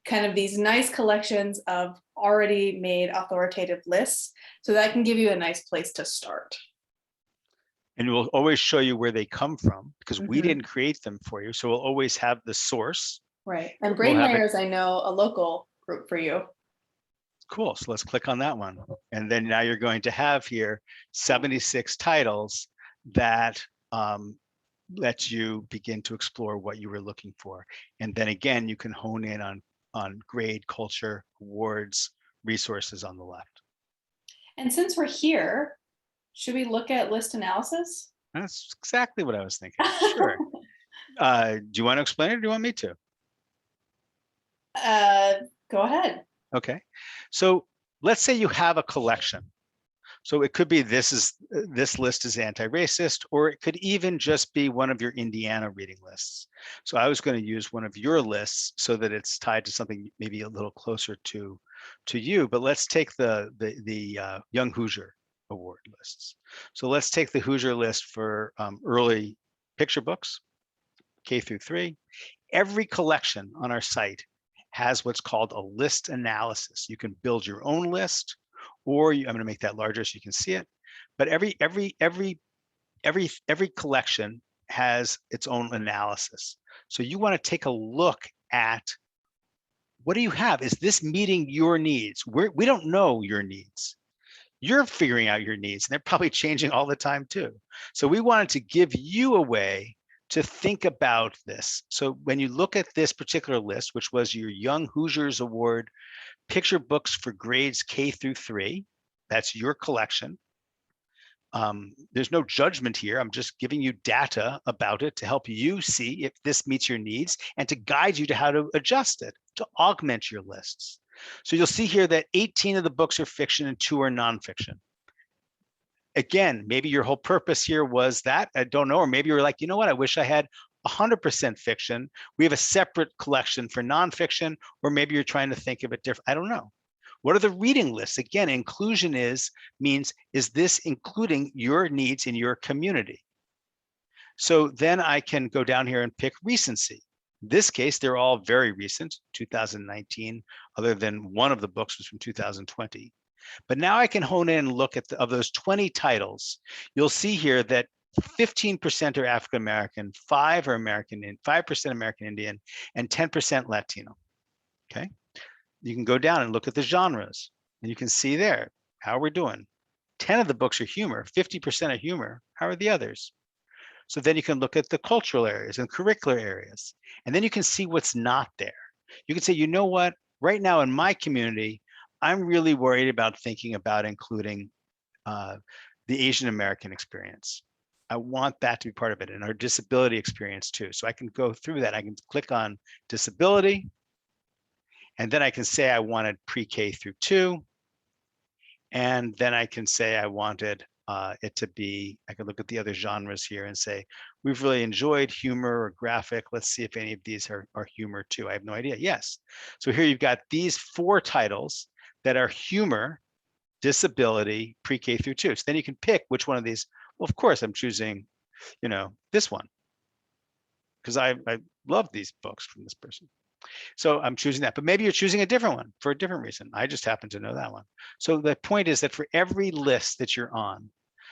kind of these nice collections of already made authoritative lists. So that can give you a nice place to start. And we'll always show you where they come from, because we didn't create them for you. So we'll always have the source. Right. And Brainlayer is, I know, a local group for you. Cool. So let's click on that one. And then now you're going to have here 76 titles that lets you begin to explore what you were looking for. And then again, you can hone in on grade, culture, awards, resources on the left. And since we're here, should we look at list analysis? That's exactly what I was thinking. Sure. Do you want to explain it, or do you want me to? Go ahead. Okay. So let's say you have a collection. So it could be this list is anti-racist, or it could even just be one of your Indiana reading lists. So I was going to use one of your lists so that it's tied to something maybe a little closer to you. But let's take the Young Hoosier Award lists. So let's take the Hoosier list for early picture books, K through 3. Every collection on our site has what's called a list analysis. You can build your own list, or I'm going to make that larger so you can see it. But every collection has its own analysis. So you want to take a look at, what do you have? Is this meeting your needs? We don't know your needs. You're figuring out your needs, and they're probably changing all the time too. So we wanted to give you a way to think about this. So when you look at this particular list, which was your Young Hoosiers Award picture books for grades K through 3, that's your collection. There's no judgment here. I'm just giving you data about it to help you see if this meets your needs and to guide you to how to adjust it, to augment your lists. So you'll see here that 18 of the books are fiction and 2 are nonfiction. Again, maybe your whole purpose here was that, I don't know, or maybe you're like, you know what, I wish I had 100% fiction. We have a separate collection for nonfiction, or maybe you're trying to think of it different. I don't know. What are the reading lists? Again, inclusion means, is this including your needs in your community? So then I can go down here and pick recency. In this case, they're all very recent, 2019, other than one of the books was from 2020. But now I can hone in and look at of those 20 titles. You'll see here that 15% are African American, 5% American Indian, and 10% Latino. Okay, you can go down and look at the genres, and you can see there how we're doing. 10 of the books are humor, 50% are humor. How are the others? So then you can look at the cultural areas and curricular areas, and then you can see what's not there. You can say, you know what, right now in my community, I'm really worried about thinking about including the Asian American experience. I want that to be part of it, and our disability experience too. So I can go through that. I can click on disability, and then I can say I wanted pre-K through 2. And then I can say I wanted it to be, I could look at the other genres here and say, we've really enjoyed humor or graphic. Let's see if any of these are humor too. I have no idea. Yes. So here you've got these 4 titles that are humor, disability, pre-K through 2. So then you can pick which one of these. Well, of course, I'm choosing, this one, because I love these books from this person. So I'm choosing that, but maybe you're choosing a different one for a different reason. I just happen to know that one. So the point is that for every list that you're on,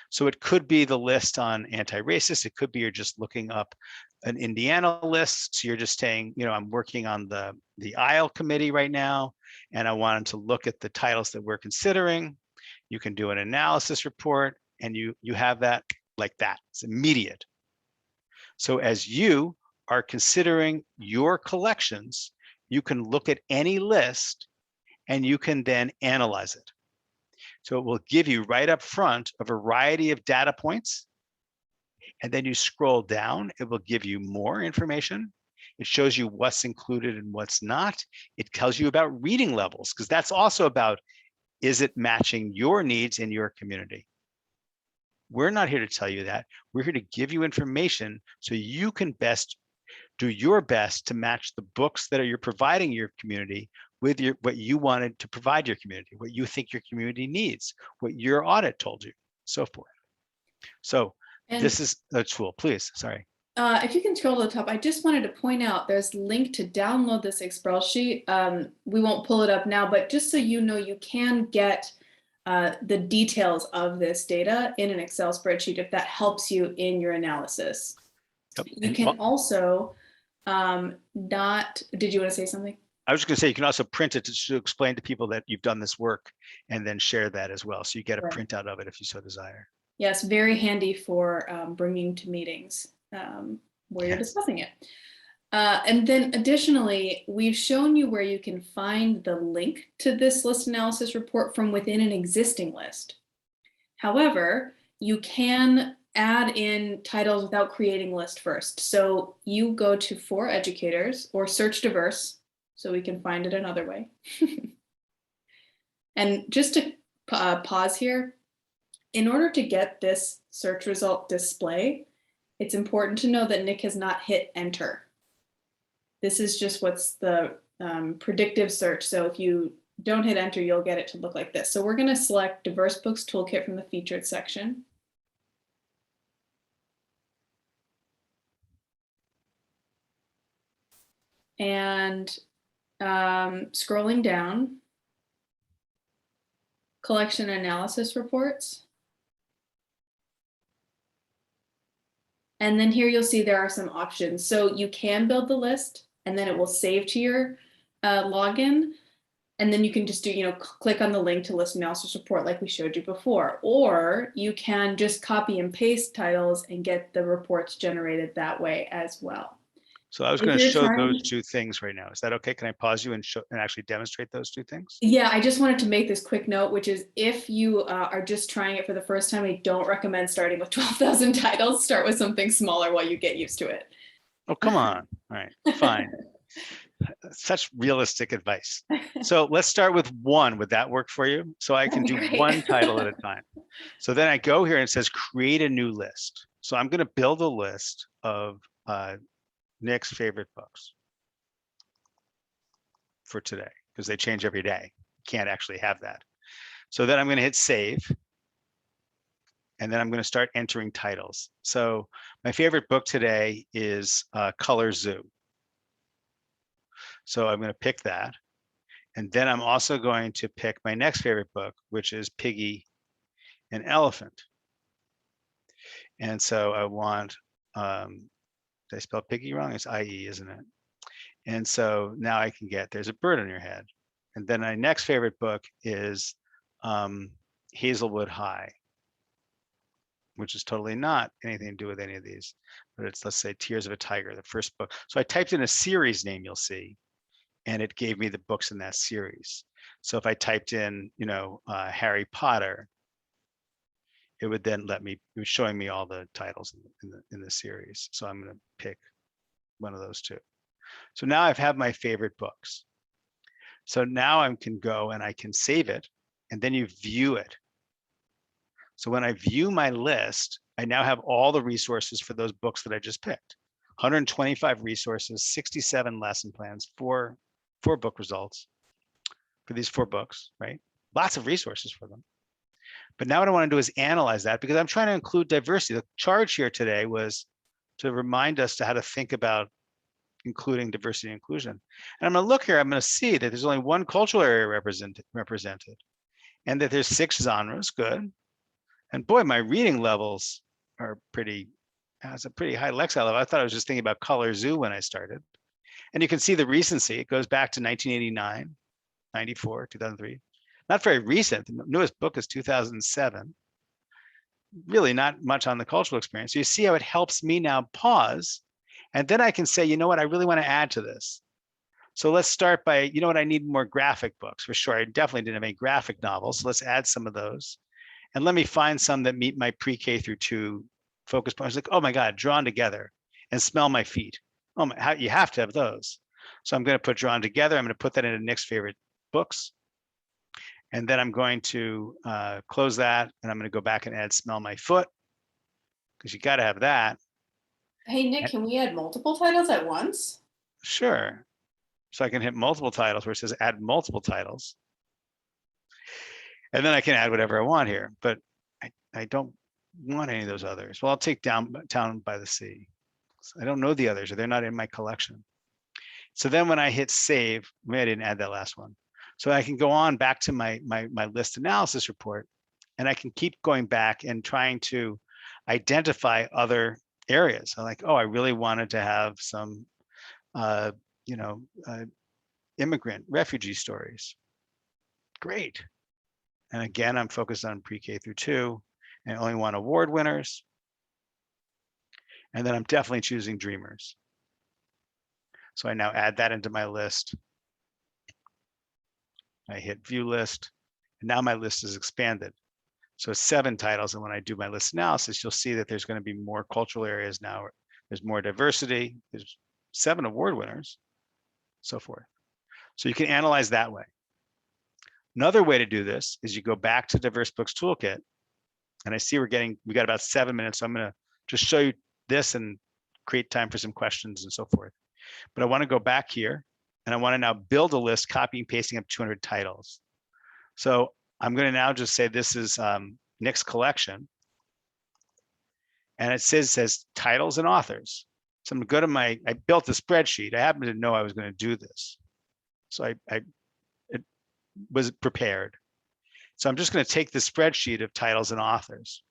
so it could be the list on anti-racist, it could be you're just looking up an Indiana list. So you're just saying, I'm working on the aisle committee right now, and I wanted to look at the titles that we're considering. You can do an analysis report, and you have that like that. It's immediate. So as you are considering your collections, you can look at any list and you can then analyze it. So it will give you right up front a variety of data points. And then you scroll down, it will give you more information. It shows you what's included and what's not. It tells you about reading levels, because that's also about, is it matching your needs in your community? We're not here to tell you that. We're here to give you information so you can best do your best to match the books that you're providing your community with what you wanted to provide your community, what you think your community needs, what your audit told you, so forth. So this is a tool. Please, sorry. If you can scroll to the top, I just wanted to point out there's a link to download this Excel sheet. We won't pull it up now, but just so you know, you can get the details of this data in an Excel spreadsheet if that helps you in your analysis. Yep. You can also did you want to say something? I was just going to say, you can also print it to explain to people that you've done this work, and then share that as well. So you get a printout of it if you so desire. Yes, very handy for bringing to meetings where you're discussing it. And then additionally, we've shown you where you can find the link to this list analysis report from within an existing list. However, you can add in titles without creating a list first. So you go to For Educators or search Diverse, so we can find it another way. And just to pause here, in order to get this search result display, it's important to know that Nick has not hit enter. This is just what's the predictive search. So if you don't hit enter, you'll get it to look like this. So we're going to select Diverse Books Toolkit from the featured section. And scrolling down, collection analysis reports. And then here you'll see there are some options. So you can build the list and then it will save to your login. And then you can just do, click on the link to list analysis report like we showed you before. Or you can just copy and paste titles and get the reports generated that way as well. So I was going to show those 2 things right now. Is that okay? Can I pause you and actually demonstrate those 2 things? Yeah, I just wanted to make this quick note, which is if you are just trying it for the first time, I don't recommend starting with 12,000 titles. Start with something smaller while you get used to it. Oh, come on. All right, fine. Such realistic advice. So let's start with 1. Would that work for you? So I can do 1 title at a time. So then I go here and it says create a new list. So I'm going to build a list of Nick's favorite books for today, because they change every day. You can't actually have that. So then I'm going to hit save. And then I'm going to start entering titles. So my favorite book today is Color Zoo. So I'm going to pick that. And then I'm also going to pick my next favorite book, which is Piggy and Elephant. And so I want, did I spell Piggy wrong? It's IE, isn't it? And so now I can get, there's a bird on your head. And then my next favorite book is Hazelwood High, which is totally not anything to do with any of these, but it's, let's say, Tears of a Tiger, the first book. So I typed in a series name, you'll see, and it gave me the books in that series. So if I typed in, Harry Potter, it would then let me, it was showing me all the titles in the series. So I'm going to pick one of those two. So now I've had my favorite books. So now I can go and I can save it, and then you view it. So when I view my list, I now have all the resources for those books that I just picked. 125 resources, 67 lesson plans, four book results for these 4 books, right? Lots of resources for them. But now what I want to do is analyze that, because I'm trying to include diversity. The charge here today was to remind us to how to think about including diversity and inclusion. And I'm going to look here, I'm going to see that there's only one cultural area represented, and that there's 6 genres, good. And boy, my reading levels are has a pretty high lexile level. I thought I was just thinking about Color Zoo when I started. And you can see the recency, it goes back to 1989, 94, 2003. Not very recent, the newest book is 2007. Really not much on the cultural experience. So you see how it helps me now pause, and then I can say, you know what, I really want to add to this. So let's start by, you know what, I need more graphic books for sure. I definitely didn't have any graphic novels. So let's add some of those. And let me find some that meet my pre-K through 2 focus points. Like, oh my God, Drawn Together and Smell My Feet. Oh my, you have to have those. So I'm going to put Drawn Together. I'm going to put that into Nick's favorite books. And then I'm going to close that, and I'm going to go back and add Smell My Foot, because you got to have that. Hey, Nick, can we add multiple titles at once? Sure. So I can hit multiple titles where it says add multiple titles. And then I can add whatever I want here, but I don't want any of those others. Well, I'll take Down by the Sea. I don't know the others, or they're not in my collection. So then when I hit save, maybe I didn't add that last one. So I can go on back to my list analysis report, and I can keep going back and trying to identify other areas. I'm like, oh, I really wanted to have some, immigrant refugee stories. Great. And again, I'm focused on pre-K through 2, and I only want award winners. And then I'm definitely choosing Dreamers. So I now add that into my list. I hit view list, and now my list is expanded. So 7 titles, and when I do my list analysis, you'll see that there's going to be more cultural areas now. There's more diversity, there's 7 award winners, so forth. So you can analyze that way. Another way to do this is you go back to Diverse Books Toolkit, and I see we got about 7 minutes, so I'm going to just show you this and create time for some questions and so forth. But I want to go back here, and I want to now build a list, copy and pasting up 200 titles. So I'm going to now just say this is Nick's collection, and it says titles and authors. So I'm going to go to I built a spreadsheet. I happen to know I was going to do this, so it was prepared. So I'm just going to take the spreadsheet of titles and authors,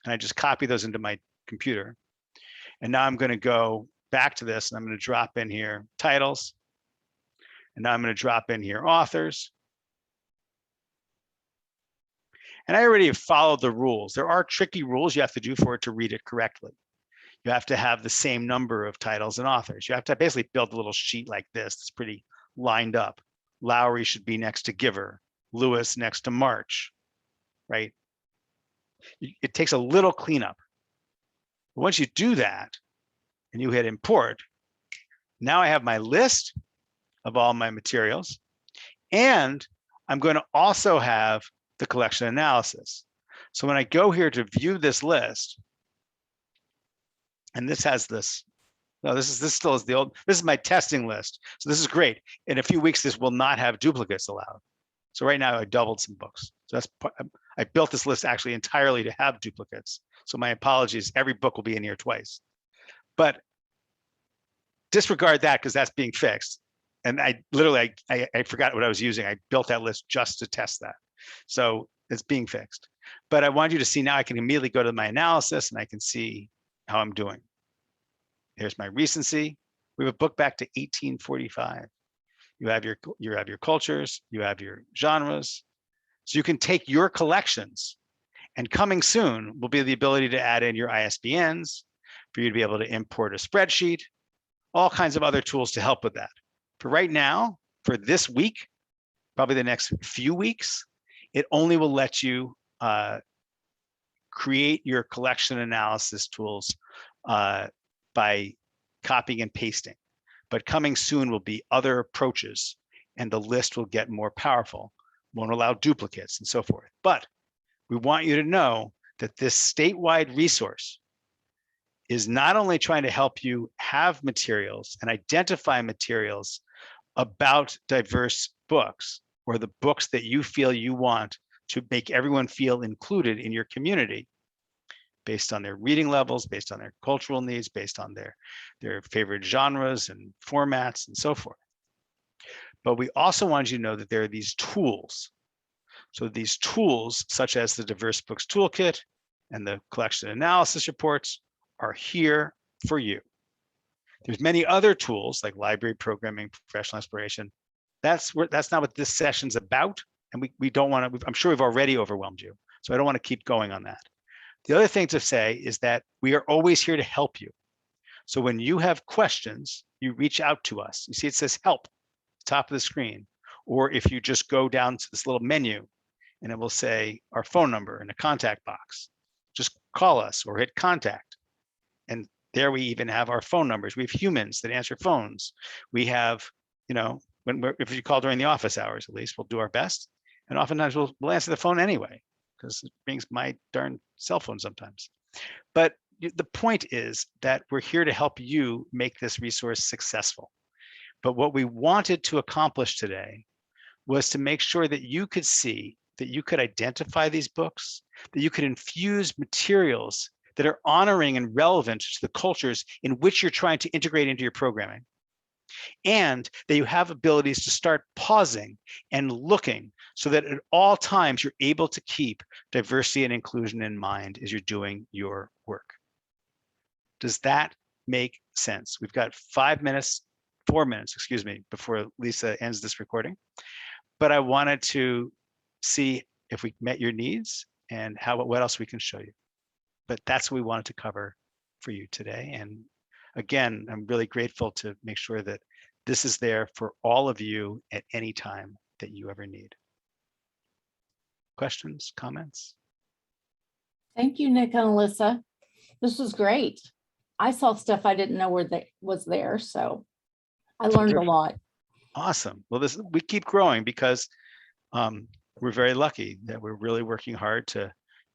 and I just copy those into my computer. And now I'm going to go back to this, and I'm going to drop in here titles, and now I'm going to drop in here authors. And I already have followed the rules. There are tricky rules you have to do for it to read it correctly. You have to have the same number of titles and authors. You have to basically build a little sheet like this that's pretty lined up. Lowry should be next to Giver, Lewis next to March, right? It takes a little cleanup. But once you do that and you hit import, now I have my list of all my materials, and I'm going to also have the collection analysis. So when I go here to view this list, and this has this, no, this still is the old, this is my testing list. So this is great. In a few weeks, this will not have duplicates allowed. So right now I doubled some books. So I built this list actually entirely to have duplicates. So my apologies, every book will be in here twice. But disregard that, because that's being fixed. And I literally, I forgot what I was using. I built that list just to test that. So it's being fixed. But I want you to see now I can immediately go to my analysis, and I can see how I'm doing. Here's my recency. We have a book back to 1845. You have your cultures, you have your genres. So you can take your collections, and coming soon will be the ability to add in your ISBNs, for you to be able to import a spreadsheet, all kinds of other tools to help with that. For right now, for this week, probably the next few weeks, it only will let you create your collection analysis tools by copying and pasting. But coming soon will be other approaches, and the list will get more powerful, won't allow duplicates and so forth. But we want you to know that this statewide resource is not only trying to help you have materials and identify materials about diverse books, or the books that you feel you want to make everyone feel included in your community, based on their reading levels, based on their cultural needs, based on their favorite genres and formats and so forth. But we also want you to know that there are these tools. So these tools, such as the Diverse Books Toolkit and the collection analysis reports, are here for you. There's many other tools like library programming, professional inspiration. That's not what this session's about. And we don't want to, I'm sure we've already overwhelmed you. So I don't want to keep going on that. The other thing to say is that we are always here to help you. So when you have questions, you reach out to us. You see it says help, top of the screen. Or if you just go down to this little menu and it will say our phone number in a contact box, just call us or hit contact. And there we even have our phone numbers. We have humans that answer phones. We have, if you call during the office hours, at least we'll do our best. And oftentimes we'll answer the phone anyway, because it rings my darn cell phone sometimes. But the point is that we're here to help you make this resource successful. But what we wanted to accomplish today was to make sure that you could see, that you could identify these books, that you could infuse materials that are honoring and relevant to the cultures in which you're trying to integrate into your programming. And that you have abilities to start pausing and looking so that at all times you're able to keep diversity and inclusion in mind as you're doing your work. Does that make sense? We've got 4 minutes, before Lisa ends this recording. But I wanted to see if we met your needs and what else we can show you. But that's what we wanted to cover for you today. And again, I'm really grateful to make sure that this is there for all of you at any time that you ever need. Questions, comments? Thank you, Nick and Alyssa. This was great. I saw stuff I didn't know was there, so I learned a lot. Awesome. Well, we keep growing because we're very lucky that we're really working hard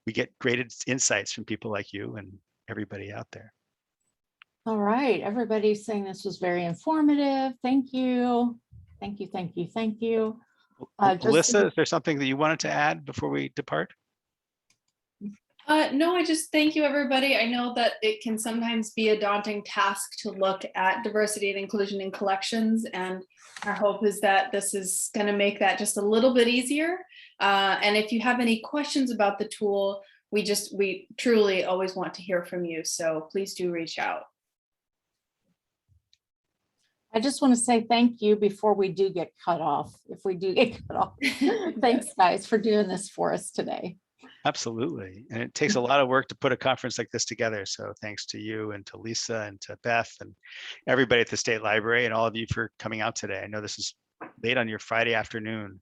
we get great insights from people like you and everybody out there. All right, everybody's saying this was very informative. Thank you. Thank you, thank you, thank you. Alyssa, is there something that you wanted to add before we depart? No, I just thank you, everybody. I know that it can sometimes be a daunting task to look at diversity and inclusion in collections, and our hope is that this is going to make that just a little bit easier. And if you have any questions about the tool, we truly always want to hear from you. So please do reach out. I just want to say thank you before we do get cut off. If we do get cut off, thanks guys for doing this for us today. Absolutely. And it takes a lot of work to put a conference like this together. So thanks to you and to Lisa and to Beth and everybody at the State Library and all of you for coming out today. I know this is late on your Friday afternoon.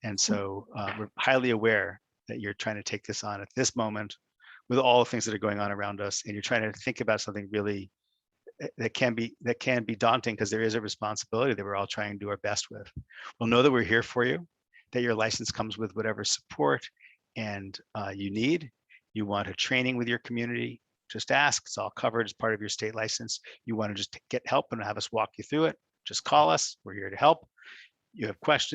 And so we're highly aware that you're trying to take this on at this moment with all the things that are going on around us. And you're trying to think about something really that can be daunting, because there is a responsibility that we're all trying to do our best with. We'll know that we're here for you, that your license comes with whatever support and you need. You want a training with your community, just ask. It's all covered as part of your state license. You want to just get help and have us walk you through it, just call us. We're here to help. You have questions.